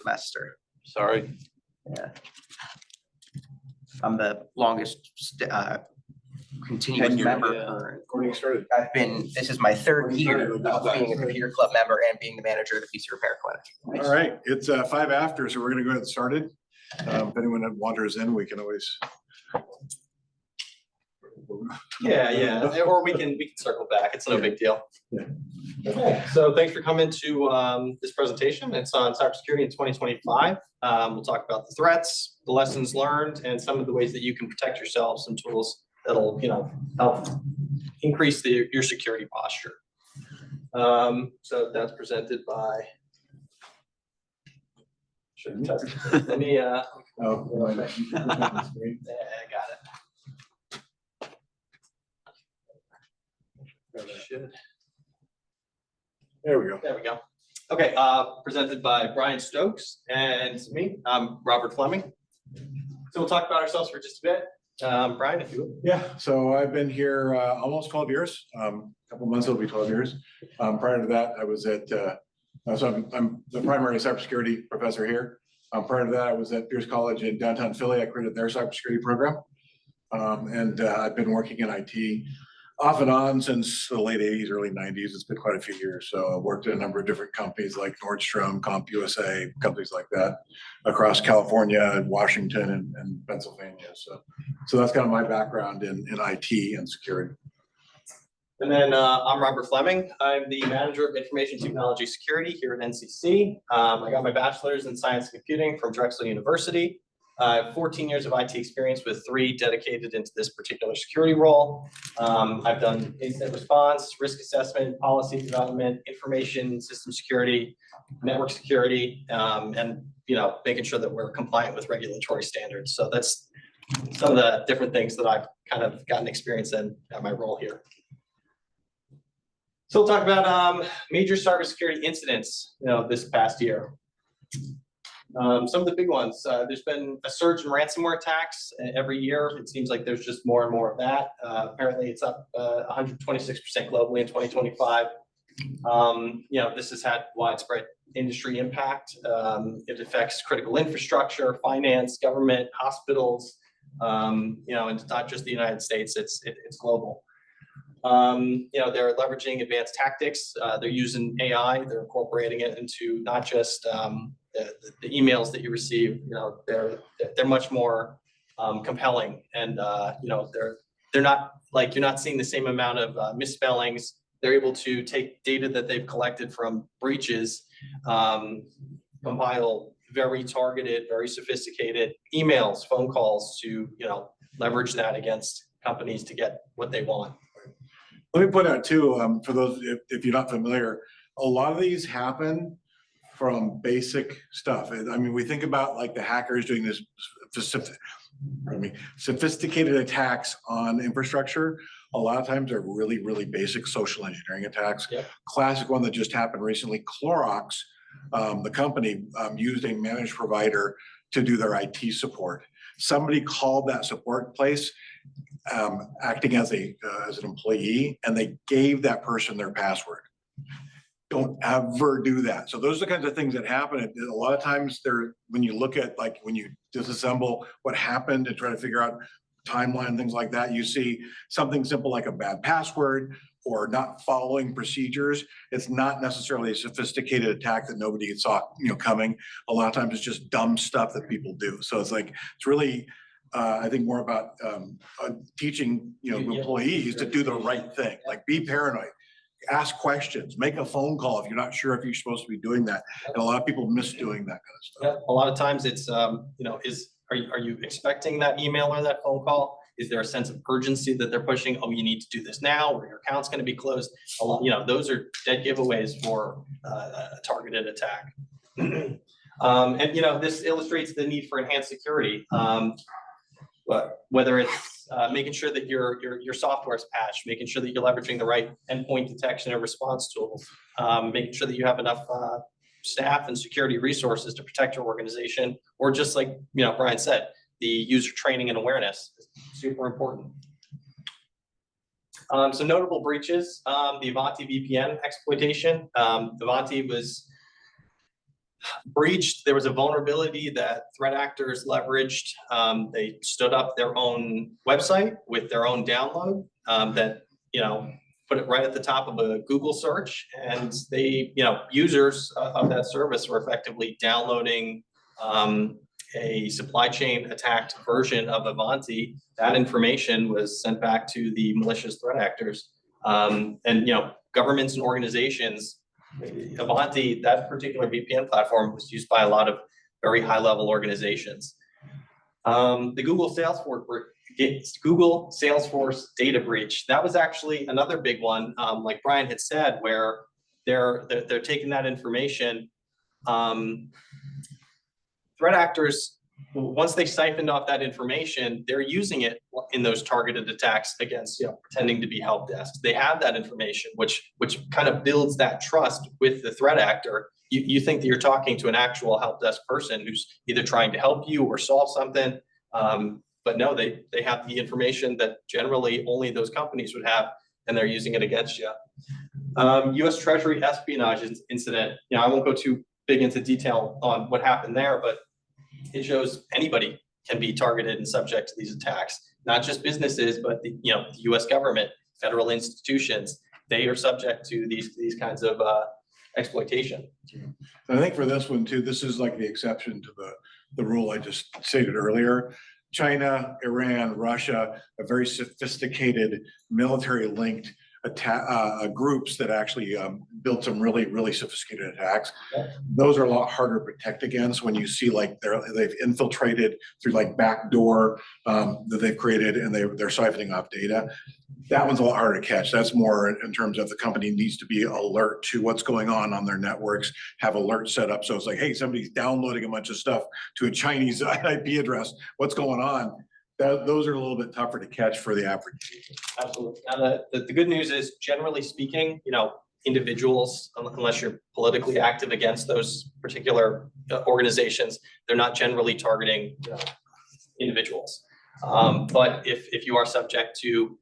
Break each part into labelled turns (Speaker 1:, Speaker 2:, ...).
Speaker 1: semester.
Speaker 2: Sorry.
Speaker 1: Yeah. I'm the longest continuous
Speaker 3: Tenured,
Speaker 1: member.
Speaker 2: yeah.
Speaker 3: When you started.
Speaker 1: This is my third year of being a computer club member and being the manager of the PC repair clinic.
Speaker 3: All right, it's 5 after, so we're gonna go ahead and start it. If anyone wanders in, we can always.
Speaker 2: Yeah, or we can circle back. It's no big deal.
Speaker 3: Yeah.
Speaker 2: Okay, so thanks for coming to this presentation. It's on cybersecurity in 2025. We'll talk about the threats, the lessons learned, and some of the ways that you can protect yourself. Some tools that'll help increase your security posture. So that's presented by. Shouldn't touch it. Let me. Yeah, I got it.
Speaker 3: There we go.
Speaker 2: There we go. Okay, presented by Brian Stokes and me. I'm Robert Fleming. So we'll talk about ourselves for just a bit. Brian, if you would.
Speaker 3: Yeah, so I've been here almost 12 years. A couple months it'll be 12 years. Prior to that, I was at. So I'm the primary cybersecurity professor here. Prior to that, I was at Pierce College in downtown Philly. I created their cybersecurity program, and I've been working in IT off and on since the late 80s, early 90s. It's been quite a few years. So I've worked at a number of different companies like Nordstrom, CompUSA, companies like that across California, Washington, and Pennsylvania. So that's kind of my background in IT and security.
Speaker 2: And then I'm Robert Fleming. I'm the manager of information technology security here at NCC. I got my bachelor's in science and computing from Drexel University. I have 14 years of IT experience with 3 dedicated into this particular security role. I've done incident response, risk assessment, policy development, information system security, network security, and making sure that we're compliant with regulatory standards. So that's some of the different things that I've kind of gotten experience in at my role here. So we'll talk about major cybersecurity incidents, this past year. Some of the big ones, there's been a surge in ransomware attacks every year. It seems like there's just more and more of that. Apparently it's up 126% globally in 2025. This has had widespread industry impact. It affects critical infrastructure, finance, government, hospitals, and it's not just the United States, it's global. They're leveraging advanced tactics. They're using AI. They're incorporating it into not just the emails that you receive. They're much more compelling, and they're not like you're not seeing the same amount of misspellings. They're able to take data that they've collected from breaches, compile very targeted, very sophisticated emails, phone calls to leverage that against companies to get what they want.
Speaker 3: Let me point out too, for those, if you're not familiar, a lot of these happen from basic stuff. I mean, we think about like the hackers doing this sophisticated attacks on infrastructure. A lot of times they're really, really basic social engineering attacks.
Speaker 2: Yep.
Speaker 3: Classic one that just happened recently, Clorox, the company used a managed provider to do their IT support. Somebody called that support place acting as an employee, and they gave that person their password. Don't ever do that. So those are the kinds of things that happen. A lot of times when you look at like when you disassemble what happened and try to figure out timeline, things like that, you see something simple like a bad password or not following procedures. It's not necessarily a sophisticated attack that nobody saw coming. A lot of times it's just dumb stuff that people do. So it's really I think more about teaching employees to do the right thing, like be paranoid, ask questions, make a phone call if you're not sure if you're supposed to be doing that. And a lot of people miss doing that kind of stuff.
Speaker 2: Yeah, a lot of times it's are you expecting that email or that phone call? Is there a sense of urgency that they're pushing? Oh, you need to do this now, or your account's going to be closed. A lot, those are dead giveaways for a targeted attack. And this illustrates the need for enhanced security. But whether it's making sure that your software is patched, making sure that you're leveraging the right endpoint detection and response tools, making sure that you have enough staff and security resources to protect your organization, or just like Brian said, the user training and awareness is super important. Some notable breaches: the Ivanti VPN exploitation. Ivanti was breached. There was a vulnerability that threat actors leveraged. They stood up their own website with their own download that, put it right at the top of a Google search, and they, users of that service were effectively downloading a supply chain attacked version of Avanti. That information was sent back to the malicious threat actors. Governments and organizations, Avanti, that particular VPN platform was used by a lot of very high level organizations. The Google Salesforce data breach, that was actually another big one, like Brian had said, where they're taking that information. Threat actors, once they siphoned off that information, they're using it in those targeted attacks against, pretending to be help desks. They have that information, which kind of builds that trust with the threat actor. You think that you're talking to an actual help desk person who's either trying to help you or solve something. But no, they have the information that generally only those companies would have, and they're using it against you. US Treasury espionage incident. I won't go too big into detail on what happened there, but it shows anybody can be targeted and subject to these attacks. Not just businesses, but the US government, federal institutions, they are subject to these kinds of exploitation.
Speaker 3: I think for this one too, this is like the exception to the rule I just stated earlier. China, Iran, Russia, a very sophisticated military linked groups that actually built some really sophisticated attacks. Those are a lot harder to protect against when you see like they've infiltrated through like backdoor that they've created, and they're siphoning off data. That one's a lot harder to catch. That's more in terms of the company needs to be alert to what's going on their networks, have alerts set up. So it's like, hey, somebody's downloading a bunch of stuff to a Chinese IP address. What's going on? Those are a little bit tougher to catch for the average user.
Speaker 2: Absolutely. Now, the good news is, generally speaking, individuals, unless you're politically active against those particular organizations, they're not generally targeting individuals. But if you are subject to,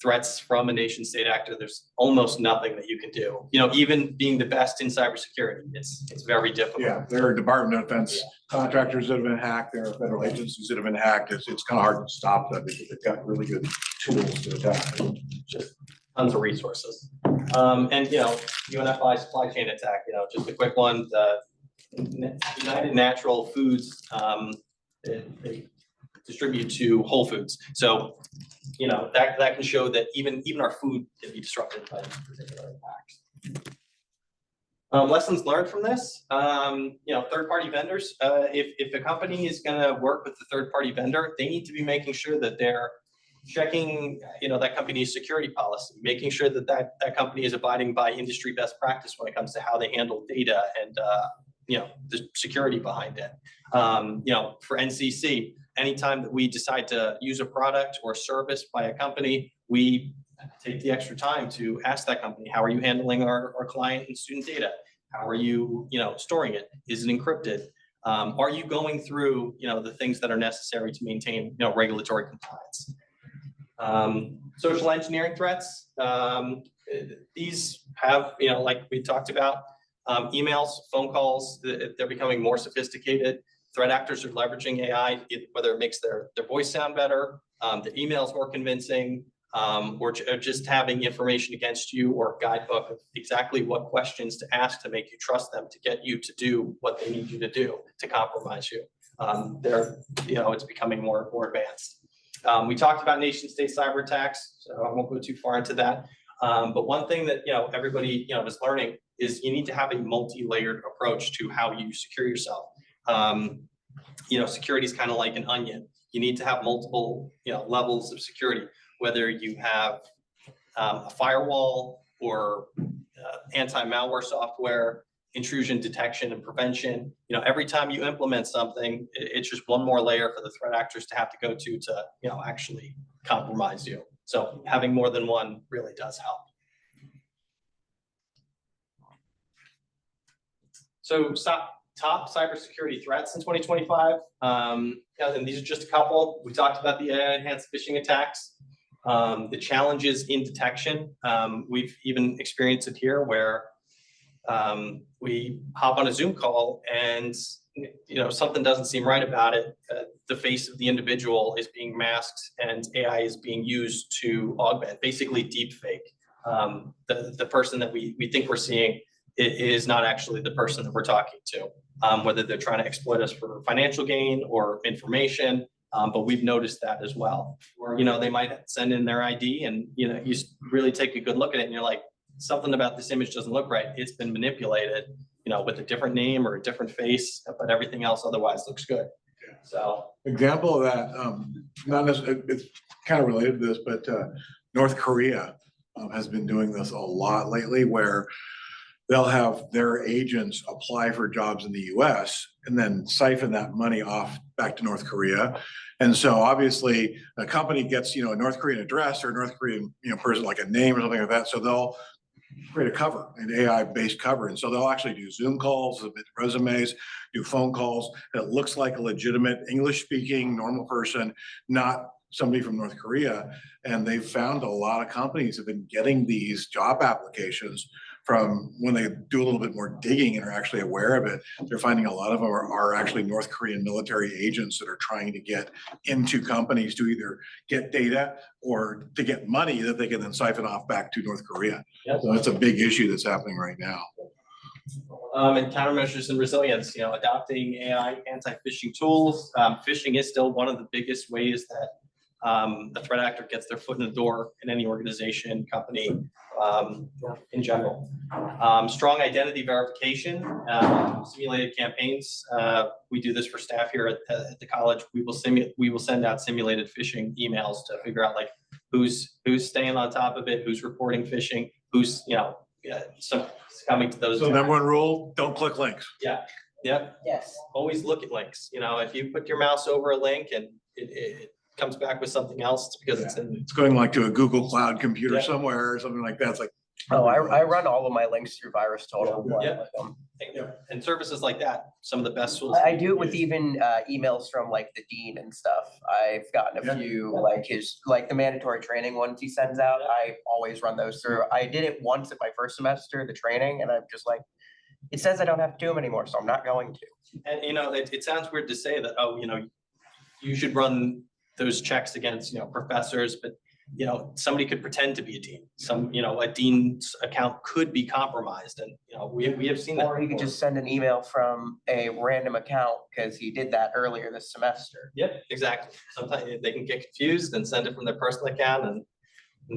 Speaker 2: threats from a nation state actor, there's almost nothing that you can do. Even being the best in cybersecurity, it's very difficult.
Speaker 3: Yeah, there are Department of Defense contractors that have been hacked. There are federal agencies that have been hacked. It's kind of hard to stop them because they've got really good tools to attack.
Speaker 2: Just tons of resources. UNFI supply chain attack. Just a quick one. The United Natural Foods, they distribute to Whole Foods. So that can show that even our food can be disrupted by these particular attacks. Lessons learned from this, third-party vendors. If a company is going to work with the third-party vendor, they need to be making sure that they're checking, that company's security policy, making sure that that company is abiding by industry best practice when it comes to how they handle data and the security behind it. For NCC, anytime that we decide to use a product or service by a company, we take the extra time to ask that company, how are you handling our client and student data? How are you, storing it? Is it encrypted? Are you going through, the things that are necessary to maintain, regulatory compliance? Social engineering threats. These have, like we talked about, emails, phone calls, they're becoming more sophisticated. Threat actors are leveraging AI, whether it makes their voice sound better, their emails more convincing, or just having information against you or a guidebook of exactly what questions to ask to make you trust them, to get you to do what they need you to do to compromise you. It's becoming more advanced. We talked about nation state cyber attacks, so I won't go too far into that. But one thing that everybody is learning is you need to have a multi-layered approach to how you secure yourself. Security is kind of like an onion. You need to have multiple levels of security, whether you have a firewall or anti-malware software, intrusion detection and prevention. Every time you implement something, it's just one more layer for the threat actors to have to go to actually compromise you. So having more than one really does help. So top cybersecurity threats in 2025. And these are just a couple. We talked about the AI-enhanced phishing attacks, the challenges in detection. We've even experienced it here where we hop on a Zoom call and, something doesn't seem right about it. The face of the individual is being masked and AI is being used to augment, basically deep fake. The person that we think we're seeing is not actually the person that we're talking to, whether they're trying to exploit us for financial gain or information. But we've noticed that as well. Or, they might send in their ID and, you really take a good look at it and you're like, something about this image doesn't look right. It's been manipulated, with a different name or a different face, but everything else otherwise looks good. So
Speaker 3: Example of that, not necessarily, it's kind of related to this, but North Korea has been doing this a lot lately, where they'll have their agents apply for jobs in the US and then siphon that money off back to North Korea. And so obviously a company gets, a North Korean address or a North Korean, person, like a name or something like that. So they'll create a cover, an AI-based cover. And so they'll actually do Zoom calls, submit resumes, do phone calls that looks like a legitimate English-speaking normal person, not somebody from North Korea. And they've found a lot of companies have been getting these job applications from when they do a little bit more digging and are actually aware of it. They're finding a lot of them are actually North Korean military agents that are trying to get into companies to either get data or to get money that they can then siphon off back to North Korea.
Speaker 2: Yep.
Speaker 3: So it's a big issue that's happening right now.
Speaker 2: And countermeasures and resilience, adopting AI anti-phishing tools. Phishing is still one of the biggest ways that the threat actor gets their foot in the door in any organization, company, in general. Strong identity verification, simulated campaigns. We do this for staff here at the college. We will send out simulated phishing emails to figure out who's staying on top of it, who's reporting phishing, who's succumbing to those.
Speaker 3: So number one rule, don't click links.
Speaker 2: Yeah. Yep.
Speaker 1: Yes.
Speaker 2: Always look at links. If you put your mouse over a link and it comes back with something else, it's because it's in.
Speaker 3: It's going to a Google Cloud computer
Speaker 2: Yeah.
Speaker 3: somewhere or something like that. It's like,
Speaker 1: Oh, I run all of my links through Virus Total.
Speaker 2: Yeah. And services like that, some of the best tools.
Speaker 1: I do it with even emails from the dean and stuff. I've gotten a few the mandatory training ones he sends out. I always run those through. I did it once at my first semester, the training, and I'm just it says I don't have to do them anymore, so I'm not going to.
Speaker 2: And it sounds weird to say that, you should run those checks against professors, but somebody could pretend to be a dean. A dean's account could be compromised, and we have seen that.
Speaker 1: Or he could just send an email from a random account because he did that earlier this semester.
Speaker 2: Yep, exactly. Sometimes they can get confused and send it from their personal account, and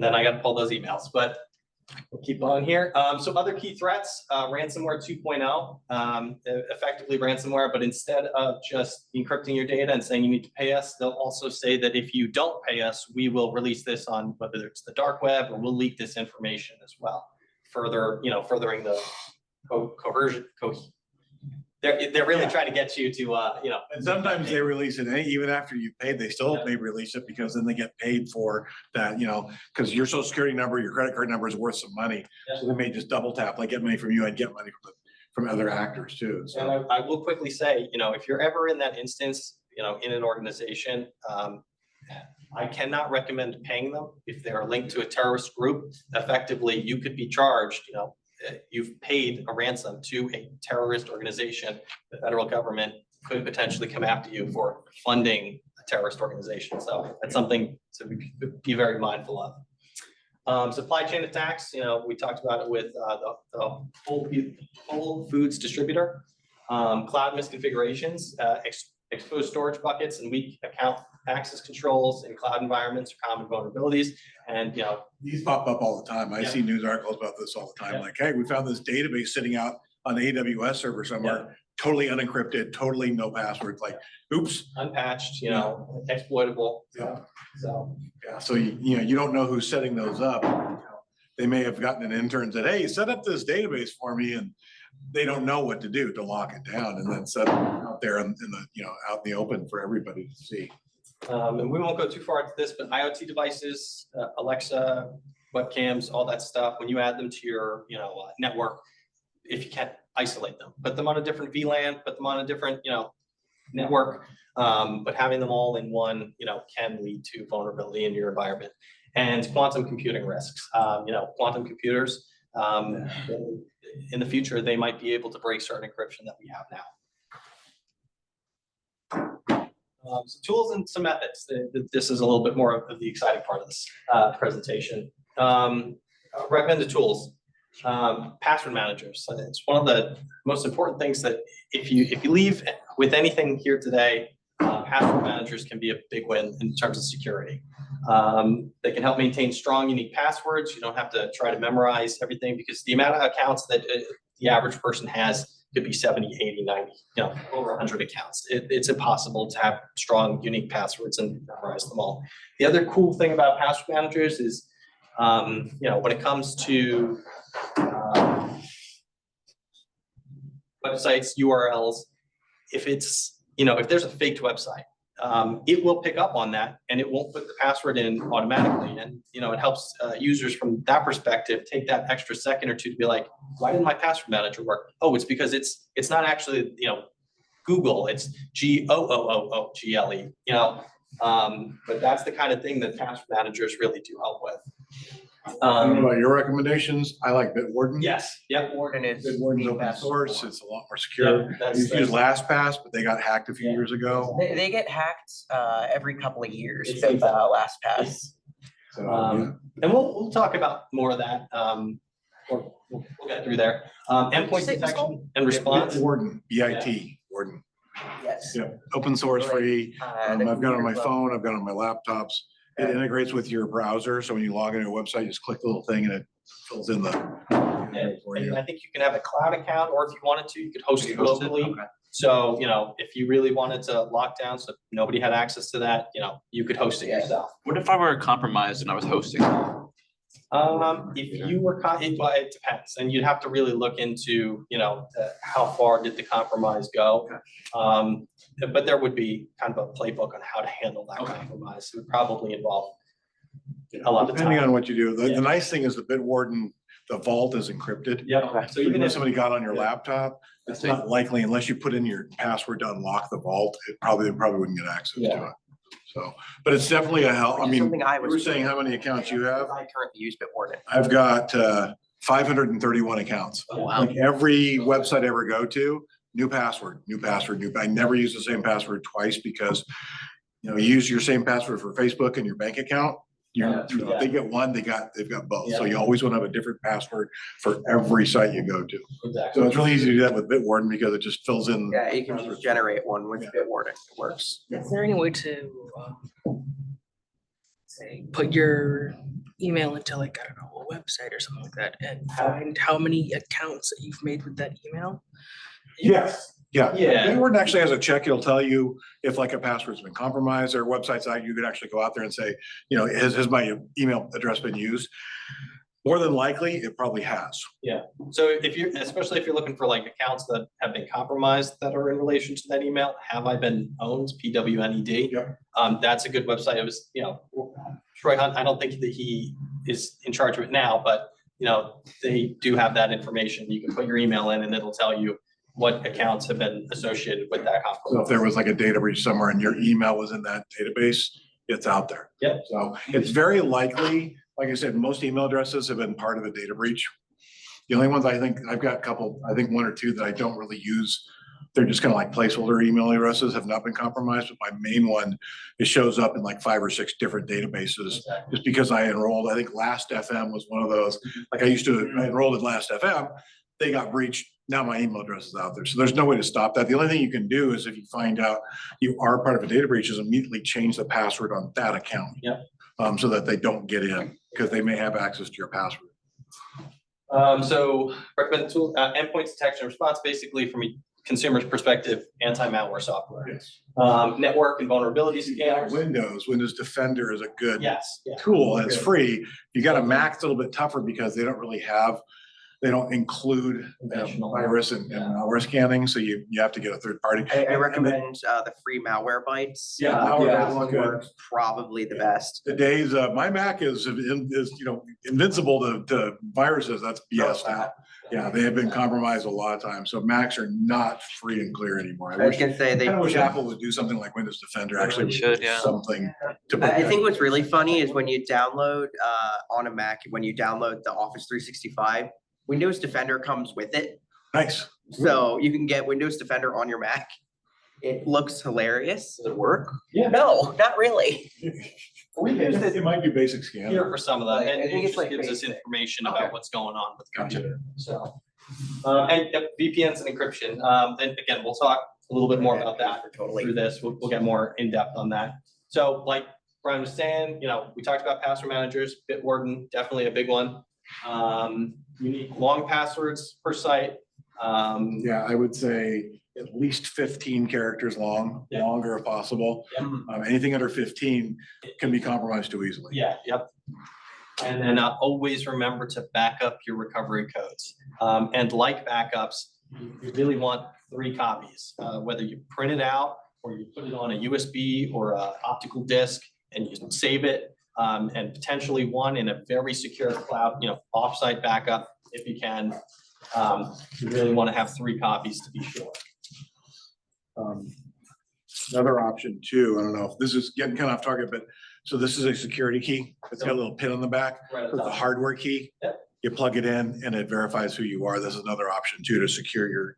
Speaker 2: then I got to pull those emails. But we'll keep on here. So other key threats, ransomware 2.0, effectively ransomware, but instead of just encrypting your data and saying you need to pay us, they'll also say that if you don't pay us, we will release this on whether it's the dark web or we'll leak this information as well. Furthering the coercion. They're really trying to get you to,
Speaker 3: and sometimes they release it, even after you paid, they still may release it because then they get paid for that, because your social security number, your credit card number is worth some money.
Speaker 2: Yeah.
Speaker 3: So they may just double tap, get money from you and get money from other actors too. So.
Speaker 2: And I will quickly say, if you're ever in that instance, in an organization, I cannot recommend paying them if they're linked to a terrorist group. Effectively, you could be charged, you've paid a ransom to a terrorist organization. The federal government could potentially come after you for funding a terrorist organization. So that's something to be very mindful of. Supply chain attacks, we talked about it with the Whole Foods distributor. Cloud misconfigurations, exposed storage buckets and weak account access controls in cloud environments are common vulnerabilities. And
Speaker 3: these pop up all the time. I see news articles about this all the time. Hey, we found this database sitting out on the AWS server somewhere, totally unencrypted, totally no passwords. Oops,
Speaker 2: unpatched, exploitable.
Speaker 3: Yeah.
Speaker 2: So
Speaker 3: you don't know who's setting those up. They may have gotten an intern and said, "Hey, set up this database for me," and they don't know what to do to lock it down and then set it out there in the out in the open for everybody to see.
Speaker 2: And we won't go too far into this, but IoT devices, Alexa, webcams, all that stuff, when you add them to your network, if you can't isolate them, put them on a different VLAN, put them on a different network, but having them all in one can lead to vulnerability in your environment. And quantum computing risks. Quantum computers, in the future, they might be able to break certain encryption that we have now. So tools and some methods. This is a little bit more of the exciting part of this presentation. Recommended tools. Password managers. It's one of the most important things that if you leave with anything here today, password managers can be a big win in terms of security. They can help maintain strong, unique passwords. You don't have to try to memorize everything because the amount of accounts that the average person has could be 70, 80, 90, over 100 accounts. It's impossible to have strong, unique passwords and memorize them all. The other cool thing about password managers is, when it comes to websites, URLs, if there's a faked website, it will pick up on that and it won't put the password in automatically. And, it helps users from that perspective take that extra second or two to be like, why didn't my password manager work? Oh, it's because it's not actually, Google, it's Google, but that's the kind of thing that password managers really do help with.
Speaker 3: About your recommendations, I like Bitwarden.
Speaker 2: Yes, yep.
Speaker 3: Bitwarden's open source, it's a lot more secure.
Speaker 2: Yeah,
Speaker 3: You use LastPass, but they got hacked a few years ago.
Speaker 1: They get hacked every couple of years
Speaker 2: It's
Speaker 1: with LastPass.
Speaker 3: So, yeah.
Speaker 2: And we'll talk about more of that. We'll get through there. Endpoint detection and response.
Speaker 3: Bitwarden, BIT, Warden.
Speaker 1: Yes.
Speaker 3: Yeah, open source, free. I've got it on my
Speaker 1: computer
Speaker 3: phone, I've got it on my laptops. It integrates with your browser, so when you log into a website, you just click the little thing and it fills in the. for
Speaker 2: And
Speaker 3: you.
Speaker 2: I think you can have a cloud account, or if you wanted to, you could host it locally.
Speaker 1: Okay.
Speaker 2: So, if you really wanted to lock down so nobody had access to that, you could host it yourself.
Speaker 4: What if I were compromised and I was hosting?
Speaker 2: If you were, it depends, and you'd have to really look into, how far did the compromise go? But there would be kind of a playbook on how to handle that compromise. It would probably involve a lot of
Speaker 3: Depending
Speaker 2: time.
Speaker 3: on what you do, the
Speaker 2: Yeah.
Speaker 3: nice thing is the Bitwarden, the vault is encrypted.
Speaker 2: Yeah, so
Speaker 3: Even
Speaker 2: even
Speaker 3: if
Speaker 2: if,
Speaker 3: somebody got on your laptop, it's not likely unless you put in your password to unlock the vault, they probably wouldn't get access to
Speaker 2: Yeah.
Speaker 3: it. So, but it's definitely a help. I mean,
Speaker 1: Something I
Speaker 3: you
Speaker 1: was
Speaker 3: were saying how many accounts you have?
Speaker 1: I currently use Bitwarden.
Speaker 3: I've got 531 accounts.
Speaker 4: Oh, wow.
Speaker 3: Like every website I ever go to, new password. I never use the same password twice because, you use your same password for Facebook and your bank account. If they get one, they've got both. So you always want to have a different password for every site you go to.
Speaker 2: exactly.
Speaker 3: So it's really easy to do that with Bitwarden because it just fills in.
Speaker 1: Yeah, you can just generate one with
Speaker 3: Yeah.
Speaker 1: Bitwarden. It works.
Speaker 5: Is there any way to say put your email into like, I don't know, a website or something like that and find how many accounts that you've made with that email?
Speaker 3: Yes. Yeah.
Speaker 2: Yeah.
Speaker 3: Bitwarden actually has a check. It'll tell you if like a password's been compromised. There are websites out, you could actually go out there and say, has my email address been used? More than likely, it probably has.
Speaker 2: So especially if you're looking for like accounts that have been compromised that are in relation to that email, have I been owned, PWNED?
Speaker 3: Yep.
Speaker 2: That's a good website. It was, Troy Hunt, I don't think that he is in charge of it now, but they do have that information. You can put your email in and it'll tell you what accounts have been associated with that compromise.
Speaker 3: So if there was like a data breach somewhere and your email was in that database, it's out there.
Speaker 2: Yep.
Speaker 3: So it's very likely, like I said, most email addresses have been part of a data breach. The only ones I think, I've got a couple, I think one or two that I don't really use. They're just kind of like placeholder email addresses have not been compromised, but my main one, it shows up in like 5 or 6 different databases. Just because I enrolled, I think Last FM was one of those. Like I enrolled in Last FM, they got breached. Now my email address is out there. So there's no way to stop that. The only thing you can do is if you find out you are part of a data breach is immediately change the password on that account.
Speaker 2: Yep.
Speaker 3: So that they don't get in because they may have access to your password.
Speaker 2: So recommended tool, endpoint detection and response, basically from a consumer's perspective, anti-malware software.
Speaker 3: Yes.
Speaker 2: Network and vulnerability scanners.
Speaker 3: Windows Defender is a good
Speaker 2: Yes. Yeah.
Speaker 3: tool and it's
Speaker 2: Good.
Speaker 3: free. You got a Mac, it's a little bit tougher because they don't include
Speaker 2: Conventional.
Speaker 3: virus and malware scanning. So you have to get a third party.
Speaker 1: I recommend the free malware bites.
Speaker 3: Yeah,
Speaker 1: That
Speaker 3: Malwarebytes
Speaker 1: one
Speaker 3: is good.
Speaker 1: works probably the best.
Speaker 3: The days, my Mac is invincible to viruses. That's BS now. Yeah, they have been compromised a lot of times. So Macs are not free and clear anymore.
Speaker 1: I was gonna say they.
Speaker 3: I wish Apple would do something like Windows Defender, actually.
Speaker 4: Should, yeah.
Speaker 3: Something to.
Speaker 1: I think what's really funny is when you download on a Mac, when you download the Office 365, Windows Defender comes with it.
Speaker 3: Nice.
Speaker 1: So you can get Windows Defender on your Mac. It looks hilarious.
Speaker 2: Does it work? Yeah.
Speaker 1: No, not really.
Speaker 2: We use it
Speaker 3: It might be basic scan.
Speaker 2: here for some of them,
Speaker 1: Like,
Speaker 2: and
Speaker 1: I think
Speaker 2: it
Speaker 1: it's
Speaker 2: just
Speaker 1: like
Speaker 2: gives us
Speaker 1: basic.
Speaker 2: information
Speaker 1: Okay.
Speaker 2: about what's going on with the
Speaker 3: Gotcha.
Speaker 2: computer, so. And yep, VPNs and encryption, and again, we'll talk a little bit more about that
Speaker 1: Totally.
Speaker 2: through this, we'll get more in depth on that. So like Brian was saying, you know, we talked about password managers, Bitwarden, definitely a big one. You need long passwords per site.
Speaker 3: Yeah, I would say at least 15 characters long,
Speaker 2: Yeah.
Speaker 3: longer if possible.
Speaker 2: Yep.
Speaker 3: Anything under 15 can be compromised too easily.
Speaker 2: Yeah, yep. And then always remember to back up your recovery codes. And like backups, you really want 3 copies, whether you print it out or you put it on a USB or a optical disc and you save it, and potentially one in a very secure cloud, you know, offsite backup if you can. You really want to have 3 copies to be sure.
Speaker 3: Another option too, I don't know if this is getting kind of off target, but so this is a security key. It's got a little pin on the back.
Speaker 2: Right at
Speaker 3: It's
Speaker 2: the
Speaker 3: a
Speaker 2: top.
Speaker 3: hardware key.
Speaker 2: Yep.
Speaker 3: You plug it in and it verifies who you are. This is another option too to secure your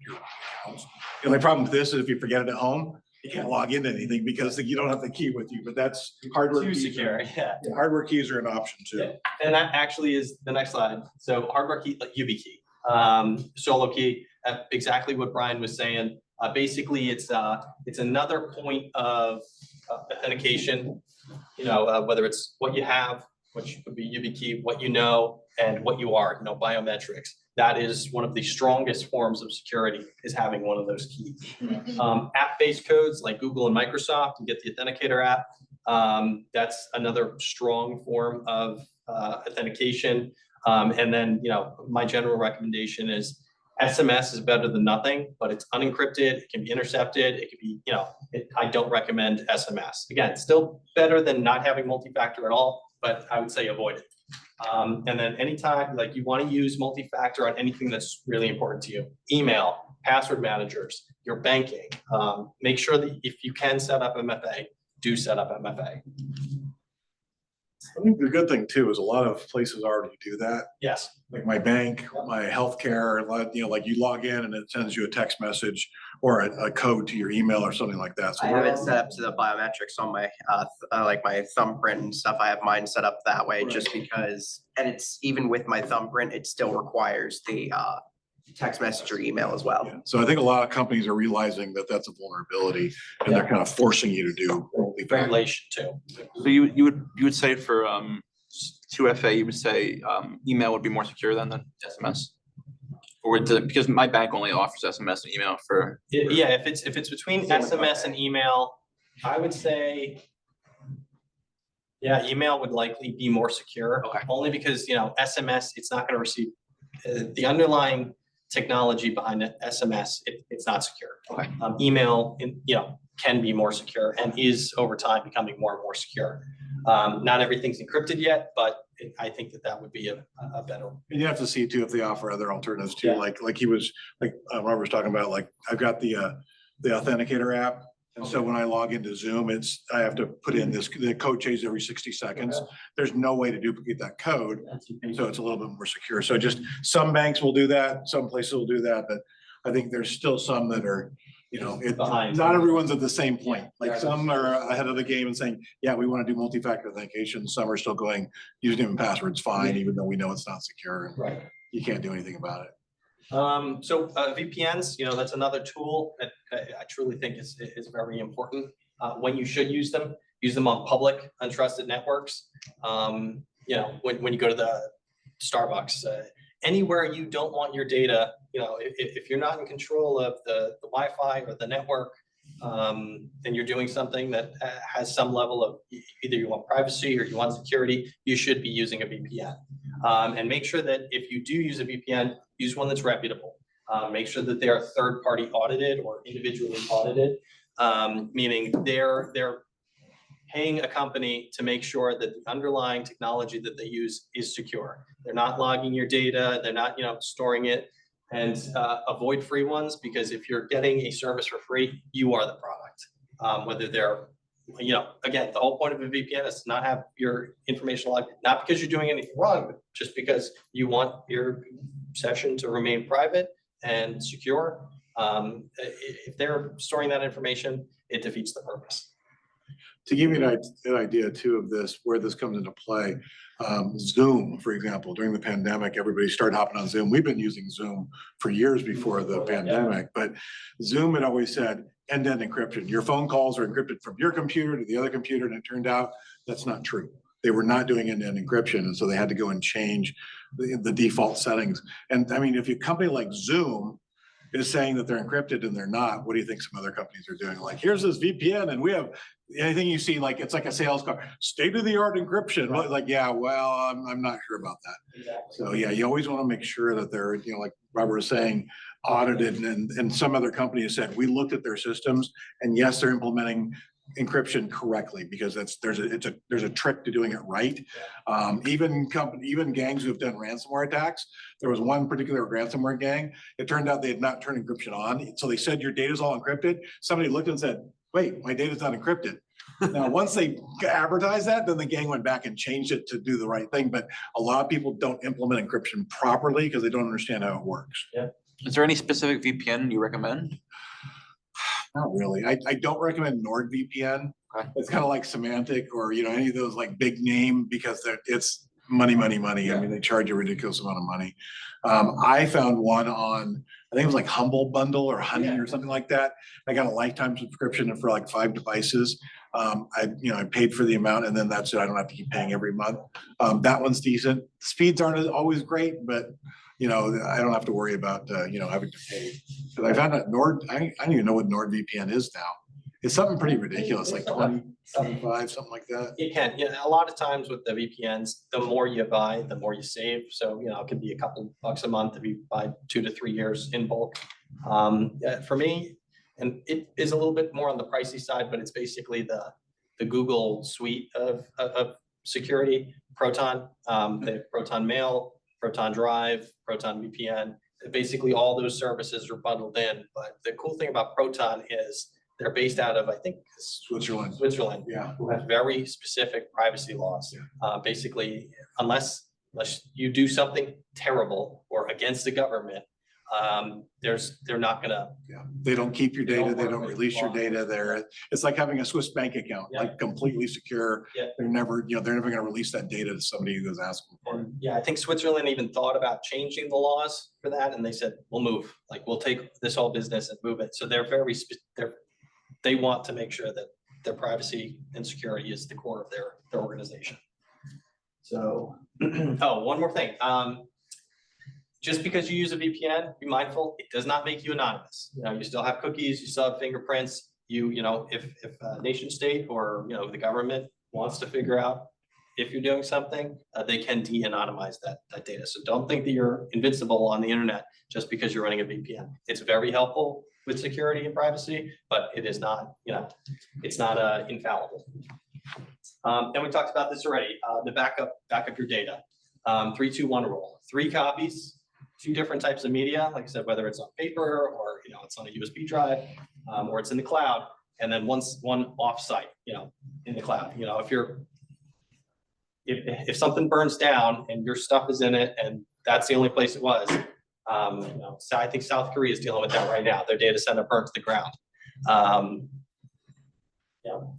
Speaker 3: accounts. The only problem with this is if you forget it at home, you can't log into anything because you don't have the key with you, but that's hardware.
Speaker 2: Too
Speaker 3: keys are-
Speaker 2: secure, yeah.
Speaker 3: Hardware keys are an option too.
Speaker 2: Yeah. And that actually is the next slide. So hardware key, like YubiKey, solo key, exactly what Brian was saying. Basically, it's another point of authentication. You know, whether it's what you have, which would be YubiKey, what you know, and what you are. You know, biometrics. That is one of the strongest forms of security, is having one of those keys. App-based codes like Google and Microsoft, you get the Authenticator app. That's another strong form of authentication. And then, you know, my general recommendation is SMS is better than nothing, but it's unencrypted, it can be intercepted, it can be, you know, I don't recommend SMS. Again, it's still better than not having multi-factor at all, but I would say avoid it. And then anytime, like, you want to use multi-factor on anything that's really important to you, email, password managers, your banking, make sure that if you can set up MFA, do set up MFA.
Speaker 3: I think the good thing too is a lot of places already do that.
Speaker 2: Yes.
Speaker 3: Like my bank, my healthcare, you know, like you log in and it sends you a text message or a code to your email or something like that. So
Speaker 1: I have it set up to the biometrics on my, like my thumbprint and stuff. I have mine set up that way just because, and it's even with my thumbprint, it still requires the text message or email as well.
Speaker 3: yeah. So I think a lot of companies are realizing that that's a vulnerability and they're kind of forcing you to do multi-factor.
Speaker 2: Regulation too.
Speaker 4: So you would say for 2FA, you would say email would be more secure than the SMS? Or because my bank only offers SMS and email for.
Speaker 2: Yeah, if it's between SMS and email, I would say, yeah, email would likely be more secure.
Speaker 4: Okay.
Speaker 2: Only because, you know, SMS, it's not gonna receive, the underlying technology behind it, SMS, it's not secure.
Speaker 4: Okay.
Speaker 2: Email, you know, can be more secure and is over time becoming more and more secure. Not everything's encrypted yet, but I think that would be a better.
Speaker 3: And you have to see too if they offer other alternatives too,
Speaker 2: Yeah.
Speaker 3: like he was, like Robert was talking about, like I've got the Authenticator app. And so when I log into Zoom, I have to put in the code changes every 60 seconds. There's no way to duplicate that code. So it's a little bit more secure. So just some banks will do that, some places will do that, but I think there's still some that are, you know,
Speaker 2: Behind.
Speaker 3: not everyone's at the same point.
Speaker 2: Yeah.
Speaker 3: Like some are ahead of the game and saying, yeah, we want to do multi-factor authentication. Some are still going, username and password's fine, even though we know it's not secure. And
Speaker 2: Right.
Speaker 3: you can't do anything about it.
Speaker 2: So VPNs, you know, that's another tool that I truly think is very important. When you should use them on public, untrusted networks. You know, when you go to the Starbucks, anywhere you don't want your data, you know, if you're not in control of the Wi-Fi or the network, and you're doing something that has some level of either you want privacy or you want security, you should be using a VPN. And make sure that if you do use a VPN, use one that's reputable. Make sure that they are third-party audited or individually audited, meaning they're paying a company to make sure that the underlying technology that they use is secure. They're not logging your data, they're not, you know, storing it. And avoid free ones, because if you're getting a service for free, you are the product. Whether they're, you know, again, the whole point of a VPN is to not have your information logged, not because you're doing anything wrong, but just because you want your session to remain private and secure. If they're storing that information, it defeats the purpose.
Speaker 3: To give you an idea too of this, where this comes into play, Zoom, for example, during the pandemic, everybody started hopping on Zoom. We've been using Zoom for years before the pandemic, but Zoom had always said end-to-end encryption. Your phone calls are encrypted from your computer to the other computer, and it turned out that's not true. They were not doing end-to-end encryption, and so they had to go and change the default settings. And I mean, if a company like Zoom is saying that they're encrypted and they're not, what do you think some other companies are doing? Like, here's this VPN and we have anything you see, like, it's like a sales car, state-of-the-art encryption. Right. Like, yeah, well, I'm not sure about that. Exactly. So yeah, you always want to make sure that they're, you know, like Robert was saying, audited, and some other companies said, we looked at their systems and yes, they're implementing encryption correctly, because there's a trick to doing it right. Even gangs who have done ransomware attacks, there was one particular ransomware gang, it turned out they had not turned encryption on. So they said your data's all encrypted. Somebody looked and said, wait, my data's not encrypted. Now, once they advertised that, then the gang went back and changed it to do the right thing. But a lot of people don't implement encryption properly because they don't understand how it works.
Speaker 2: Yeah.
Speaker 4: Is there any specific VPN you recommend?
Speaker 3: Not really. I don't recommend NordVPN. Okay. It's kind of like Symantec or, you know, any of those like big name, because it's money. Yeah. I mean, they charge a ridiculous amount of money. I found one on, I think it was like Humble Bundle or Honey or something like that. I got a lifetime subscription for like 5 devices. I paid for the amount, and then that's it. I don't have to keep paying every month. That one's decent. Speeds aren't always great, but you know, I don't have to worry about, having to pay. Because I found out I don't even know what NordVPN is now. It's something pretty ridiculous, like 20, 75, something like that.
Speaker 2: It can. Yeah, a lot of times with the VPNs, the more you buy, the more you save. So, you know, it could be a couple bucks a month if you buy 2 to 3 years in bulk. For me, and it is a little bit more on the pricey side, but it's basically the Google suite of security. Proton, they have Proton Mail, Proton Drive, Proton VPN. Basically, all those services are bundled in. But the cool thing about Proton is they're based out of, I think, Switzerland. Yeah. Who has very specific privacy laws. Yeah. Basically, unless you do something terrible or against the government, they're not gonna.
Speaker 3: Yeah. They don't keep your data. They don't release your data. It's like having a Swiss bank account, like completely secure. Yeah. They're never gonna release that data to somebody who goes asking for it.
Speaker 2: Yeah, I think Switzerland even thought about changing the laws for that, and they said, "We'll move. Like, we'll take this whole business and move it." So they want to make sure that their privacy and security is the core of their organization. So, one more thing. Just because you use a VPN, be mindful, it does not make you anonymous. You know, you still have cookies, you still have fingerprints. If a nation state or, the government wants to figure out if you're doing something, they can de-anonymize that data. So don't think that you're invincible on the internet just because you're running a VPN. It's very helpful with security and privacy, but it is not, it's not infallible. And we talked about this already, the backup your data. 3-2-1 rule, 3 copies, 2 different types of media, like I said, whether it's on paper or, it's on a USB drive, or it's in the cloud, and then one offsite, in the cloud. If something burns down and your stuff is in it and that's the only place it was, so I think South Korea is dealing with that right now. Their data center burnt to the ground.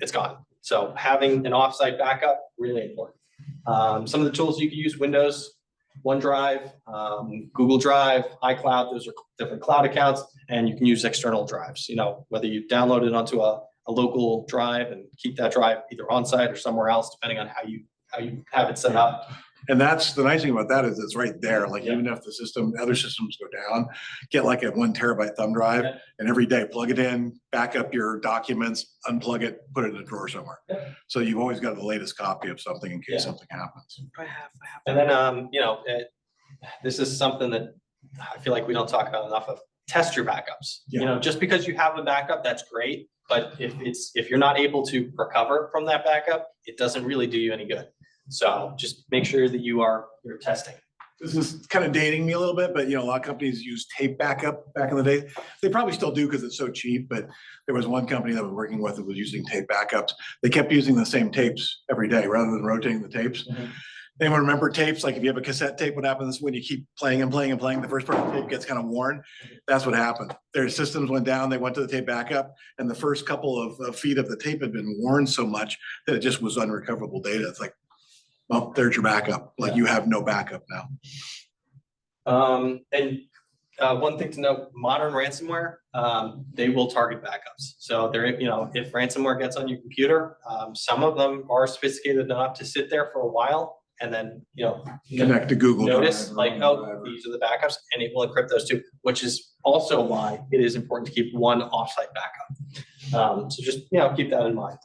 Speaker 2: It's gone. So having an offsite backup, really important. Some of the tools you can use: Windows, OneDrive, Google Drive, iCloud. Those are different cloud accounts, and you can use external drives. Whether you download it onto a local drive and keep that drive either on site or somewhere else, depending on how you have it set up.
Speaker 3: And that's the nice thing about that is it's right there. Like, even if other systems go down, get like a 1 terabyte thumb drive, and every day plug it in, back up your documents, unplug it, put it in a drawer somewhere. So you've always got the latest copy of something in case something happens.
Speaker 5: I have.
Speaker 2: And then, this is something that I feel like we don't talk about enough of. Test your backups. Yeah. Just because you have a backup, that's great. But if you're not able to recover from that backup, it doesn't really do you any good. So just make sure that you're testing.
Speaker 3: This is kind of dating me a little bit, but a lot of companies use tape backup back in the day. They probably still do because it's so cheap, but there was one company that I was working with that was using tape backups. They kept using the same tapes every day rather than rotating the tapes. Mm-hmm. Anyone remember tapes? Like if you have a cassette tape, what happens when you keep playing and playing and playing, the first part of the tape gets kind of worn? That's what happened. Their systems went down, they went to the tape backup, and the first couple of feet of the tape had been worn so much that it just was unrecoverable data. It's like, well, there's your backup. Like you have no backup now.
Speaker 2: One thing to note, modern ransomware, they will target backups. So they're, if ransomware gets on your computer, some of them are sophisticated enough to sit there for a while and then,
Speaker 3: Connect to Google.
Speaker 2: notice
Speaker 3: Drive or
Speaker 2: like, oh,
Speaker 3: whatever.
Speaker 2: these are the backups, and it will encrypt those too, which is also why it is important to keep one offsite backup. So just, keep that in mind.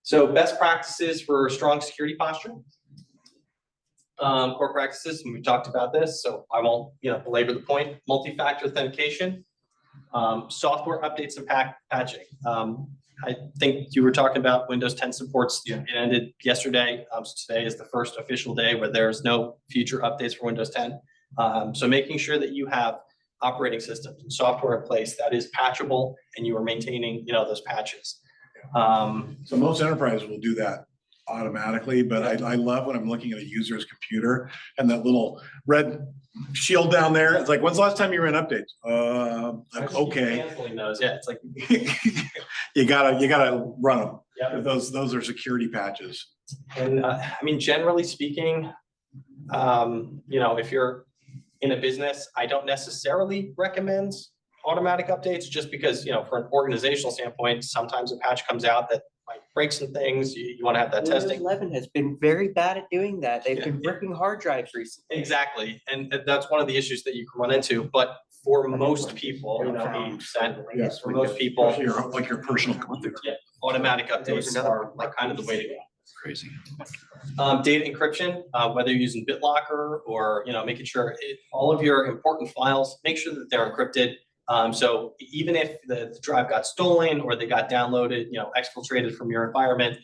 Speaker 2: So best practices for strong security posture. Core practices, and we talked about this, so I won't, belabor the point. Multi-factor authentication, software updates and patching. I think you were talking about Windows 10 supports. It ended yesterday. So today is the first official day where there's no future updates for Windows 10. So making sure that you have operating systems and software in place that is patchable and you are maintaining, those patches.
Speaker 3: So most enterprises will do that automatically, but I love when I'm looking at a user's computer and that little red shield down there. It's like, when's the last time you ran updates? Like, okay.
Speaker 2: Canceling those, yeah, it's like
Speaker 3: you gotta run them.
Speaker 2: Yep.
Speaker 3: Those are security patches.
Speaker 2: And I mean, generally speaking, if you're in a business, I don't necessarily recommend automatic updates just because, for an organizational standpoint, sometimes a patch comes out that might break some things. You want to have that
Speaker 1: Windows
Speaker 2: testing.
Speaker 1: 11 has been very bad at doing that. They've been ripping hard drives recently.
Speaker 2: Exactly. And that's one of the issues that you can run into. But for most people, 80%, for most people,
Speaker 3: Like your personal computer.
Speaker 2: automatic updates are like kind of the way to go.
Speaker 4: Crazy.
Speaker 2: Data encryption, whether you're using BitLocker or, making sure all of your important files, make sure that they're encrypted. So even if the drive got stolen or they got downloaded, exfiltrated from your environment,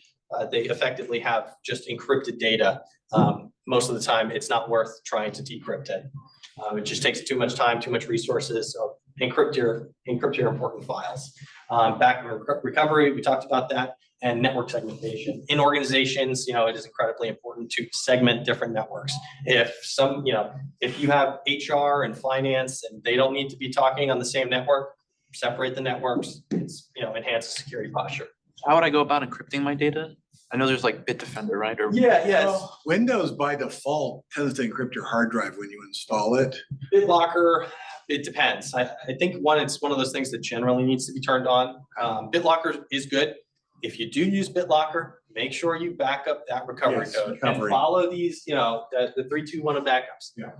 Speaker 2: they effectively have just encrypted data. Most of the time, it's not worth trying to decrypt it. It just takes too much time, too much resources. So encrypt your important files. Backup recovery, we talked about that, and network segmentation. In organizations, it is incredibly important to segment different networks. If you have HR and finance and they don't need to be talking on the same network, separate the networks. It's, enhances security posture.
Speaker 4: How would I go about encrypting my data? I know there's like Bitdefender, right? Or
Speaker 2: Yeah.
Speaker 3: Windows by default tends to encrypt your hard drive when you install it.
Speaker 2: BitLocker, it depends. I think it's one of those things that generally needs to be turned on. BitLocker is good. If you do use BitLocker, make sure you back up that recovery code and follow these, the 3, 2, 1 of backups.
Speaker 3: Yeah.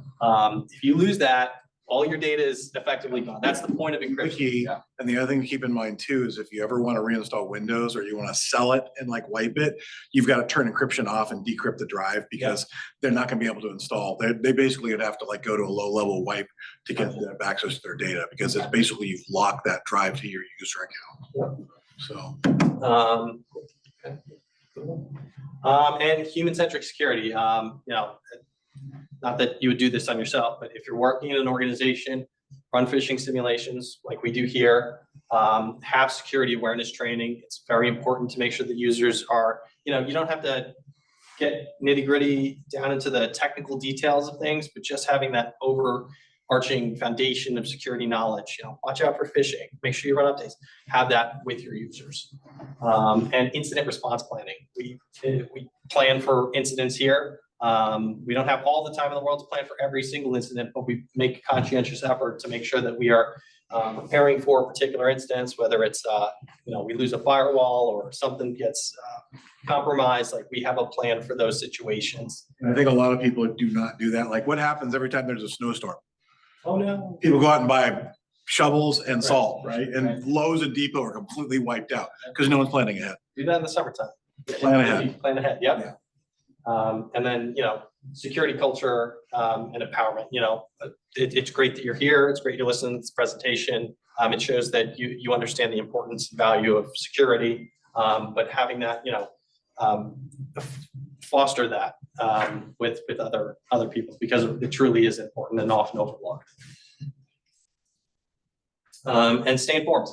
Speaker 2: If you lose that, all your data is effectively gone. That's the point of encryption.
Speaker 3: Yeah. And the other thing to keep in mind too is if you ever want to reinstall Windows or you want to sell it and like wipe it, you've got to turn encryption off and decrypt the drive because they're not going to be able to install. They basically would have to like go to a low level wipe to get access to their data because it's basically you've locked that drive to your user account. So.
Speaker 2: And human-centric security, not that you would do this on yourself, but if you're working in an organization, run phishing simulations like we do here, have security awareness training. It's very important to make sure that users are, you don't have to get nitty-gritty down into the technical details of things, but just having that overarching foundation of security knowledge. Watch out for phishing, make sure you run updates, have that with your users. And incident response planning. We plan for incidents here. We don't have all the time in the world to plan for every single incident, but we make a conscientious effort to make sure that we are preparing for a particular instance, whether it's, we lose a firewall or something gets compromised, like we have a plan for those situations.
Speaker 3: And I think a lot of people do not do that. Like what happens every time there's a snowstorm?
Speaker 2: Oh, no.
Speaker 3: People go out and buy shovels and salt, right? And Lowe's and Depot are completely wiped out because no one's planning ahead.
Speaker 2: Do that in the summertime.
Speaker 3: Plan ahead.
Speaker 2: Plan ahead, yep.
Speaker 3: Yeah.
Speaker 2: And then, security culture and empowerment, it's great that you're here. It's great you're listening to this presentation. It shows that you understand the importance and value of security, but having that, foster that with other people because it truly is important and often overlooked. And stay informed.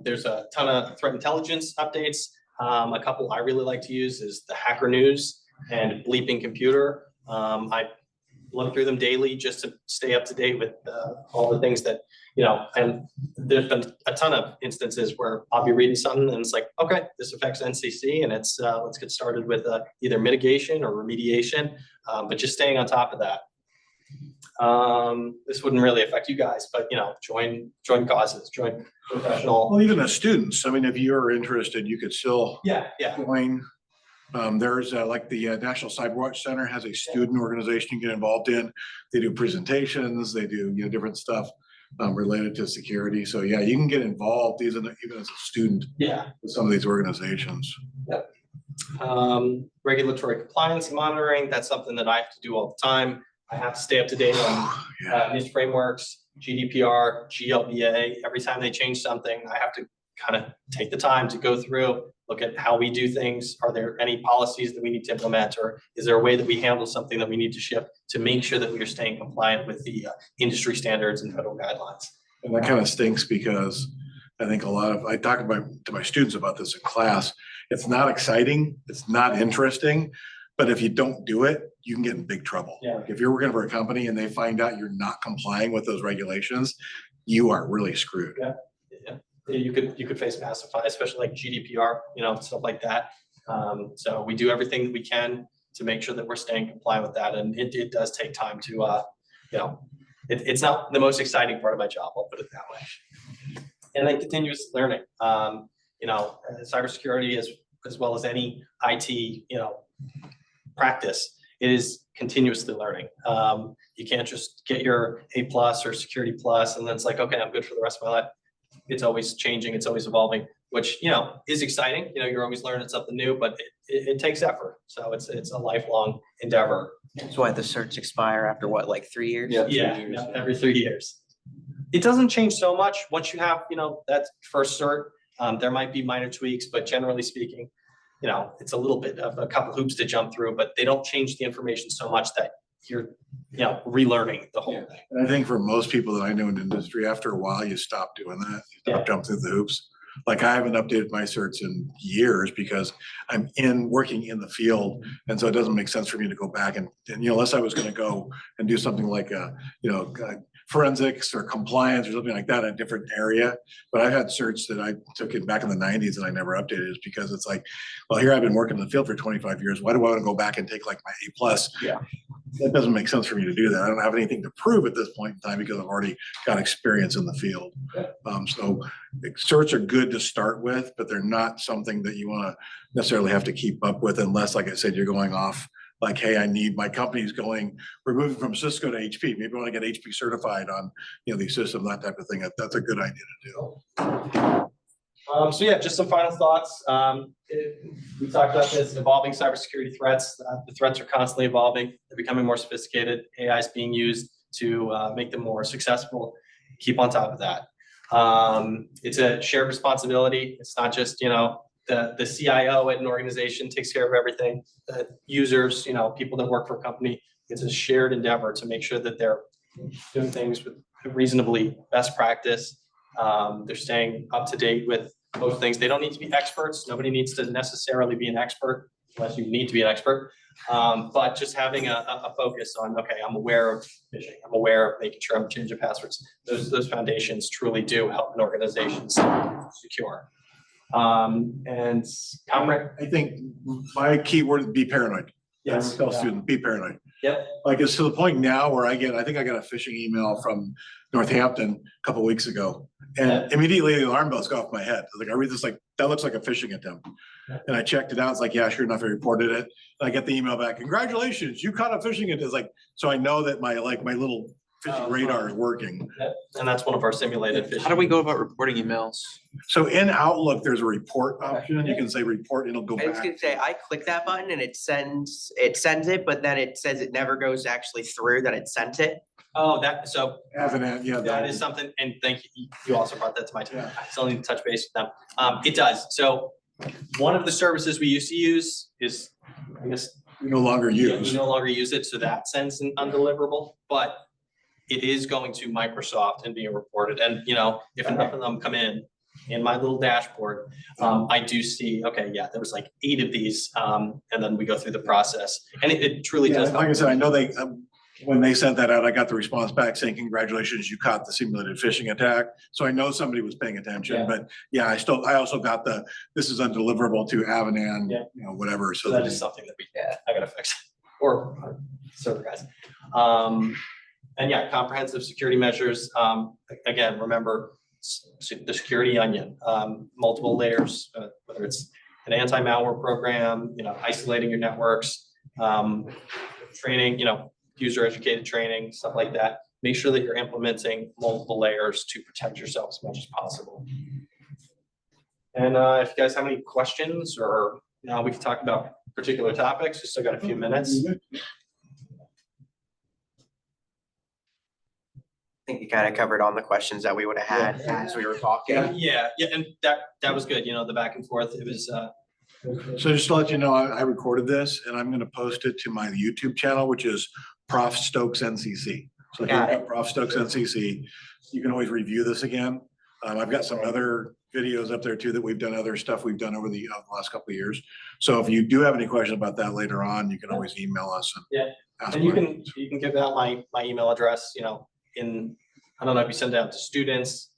Speaker 2: There's a ton of threat intelligence updates. A couple I really like to use is the Hacker News. and bleeping computer. I look through them daily just to stay up to date with all the things that, and there's been a ton of instances where I'll be reading something and it's like, okay, this affects NCC and it's let's get started with either mitigation or remediation, but just staying on top of that. This wouldn't really affect you guys, but join causes, join professional.
Speaker 3: Well, even as students, I mean, if you're interested, you could still
Speaker 2: Yeah.
Speaker 3: join. There's like the National Cyberwatch Center has a student organization you can get involved in. They do presentations, they do different stuff related to security. So yeah, you can get involved even as a student.
Speaker 2: Yeah.
Speaker 3: With some of these organizations.
Speaker 2: Yep. Regulatory compliance monitoring, that's something that I have to do all the time. I have to stay up to date on NIST frameworks, GDPR, GLBA. Every time they change something, I have to kind of take the time to go through, look at how we do things. Are there any policies that we need to implement, or is there a way that we handle something that we need to shift to make sure that we are staying compliant with the industry standards and federal guidelines?
Speaker 3: And that kind of stinks because I think I talk to my students about this in class. It's not exciting, it's not interesting, but if you don't do it, you can get in big trouble.
Speaker 2: Yeah.
Speaker 3: Like if you're working for a company and they find out you're not complying with those regulations, you are really screwed.
Speaker 2: Yeah. You could face massive fines, especially like GDPR, stuff like that. So we do everything that we can to make sure that we're staying compliant with that. And it does take time to, it's not the most exciting part of my job, I'll put it that way. And then continuous learning, cybersecurity as well as any IT, practice, it is continuously learning. You can't just get your A+ or Security Plus and then it's like, okay, I'm good for the rest of my life. It's always changing, it's always evolving, which is exciting. You're always learning something new, but it takes effort. So it's a lifelong endeavor.
Speaker 1: That's why the certs expire after what, like 3 years?
Speaker 2: Yeah, every 3 years. It doesn't change so much once you have that first cert. There might be minor tweaks, but generally speaking, it's a little bit of a couple hoops to jump through, but they don't change the information so much that you're relearning the whole thing.
Speaker 3: And I think for most people that I know in the industry, after a while, you stop doing that. You stop jumping through the hoops. Like I haven't updated my certs in years because I'm working in the field. And so it doesn't make sense for me to go back and unless I was going to go and do something like forensics or compliance or something like that in a different area. But I've had certs that I took it back in the 90s and I never updated it because it's like, well, here I've been working in the field for 25 years. Why do I want to go back and take like my A+?
Speaker 2: Yeah.
Speaker 3: That doesn't make sense for me to do that. I don't have anything to prove at this point in time because I've already got experience in the field. So certs are good to start with, but they're not something that you want to necessarily have to keep up with unless, like I said, you're going off like, hey, my company's we're moving from Cisco to HP. Maybe I want to get HP certified on, these systems, that type of thing. That's a good idea to do.
Speaker 2: So yeah, just some final thoughts. We talked about this, evolving cybersecurity threats. The threats are constantly evolving. They're becoming more sophisticated. AI is being used to make them more successful. Keep on top of that. It's a shared responsibility. It's not just, the CIO at an organization takes care of everything. The users, people that work for a company, it's a shared endeavor to make sure that they're doing things with reasonably best practice. They're staying up to date with most things. They don't need to be experts. Nobody needs to necessarily be an expert unless you need to be an expert. But just having a focus on, okay, I'm aware of phishing. I'm aware of making sure I'm changing passwords. Those foundations truly do help an organization stay secure. And
Speaker 3: I think my key word is be paranoid.
Speaker 2: Yes.
Speaker 3: I tell students, be paranoid.
Speaker 2: Yep.
Speaker 3: Like it's to the point now where I think I got a phishing email from Northampton a couple of weeks ago. And immediately the alarm bells go off my head. I was like, I read this like, that looks like a phishing attempt. And I checked it out. It's like, yeah, sure enough, I reported it. And I get the email back, congratulations, you caught a phishing attempt. It's like, so I know that my little phishing radar is working.
Speaker 2: And that's one of our simulated phishing.
Speaker 4: How do we go about reporting emails?
Speaker 3: So in Outlook, there's a report option. You can say report, and it'll go
Speaker 1: I was
Speaker 3: back.
Speaker 1: gonna say, I click that button and it sends it, but then it says it never goes actually through that it sent it.
Speaker 2: Oh,
Speaker 3: As an, yeah.
Speaker 2: that is something, and thank you, you also brought that to my attention. I still need to touch base with them. It does. So one of the services we used to use is, I guess,
Speaker 3: We no longer
Speaker 2: we
Speaker 3: use.
Speaker 2: no longer use it, so that sends an undeliverable, but it is going to Microsoft and being reported. And if enough of them come in, in my little dashboard, I do see, okay, yeah, there was like 8 of these, and then we go through the process, and it truly
Speaker 3: Yeah,
Speaker 2: does.
Speaker 3: like I
Speaker 2: help.
Speaker 3: said, I know they, when they sent that out, I got the response back saying, congratulations, you caught the simulated phishing attack. So I know somebody was paying attention,
Speaker 2: Yeah.
Speaker 3: but yeah, I also got this is undeliverable to Avanan,
Speaker 2: Yeah.
Speaker 3: you know, whatever.
Speaker 2: So that is something that I gotta fix, or server guys. And yeah, comprehensive security measures. Again, remember the security onion, multiple layers, whether it's an anti-malware program, isolating your networks, training, user educated training, stuff like that. Make sure that you're implementing multiple layers to protect yourself as much as possible. And if you guys have any questions, or we can talk about particular topics. We still got a few minutes.
Speaker 1: I think you kind of covered on the questions that we would have had as we were talking.
Speaker 2: Yeah, and that was good. The back and forth. It was.
Speaker 3: So just to let you know, I recorded this and I'm gonna post it to my YouTube channel, which is Prof Stokes NCC. So if you
Speaker 1: Got
Speaker 3: have Prof Stokes NCC, you can always review this again. I've got some other videos up there too that we've done, other stuff we've done over the last couple of years. So if you do have any questions about that later on, you can always email us.
Speaker 2: And you can give out my email address. I don't know if you send it out to students.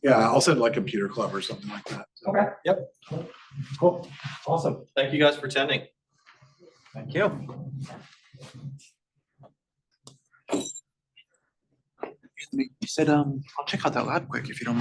Speaker 3: Yeah, I'll send like computer club or something like that. So,
Speaker 2: Okay. Yep.
Speaker 3: cool.
Speaker 2: Awesome. Thank you guys for attending.
Speaker 1: Thank you.
Speaker 4: You said, I'll check out that lab quick if you don't mind.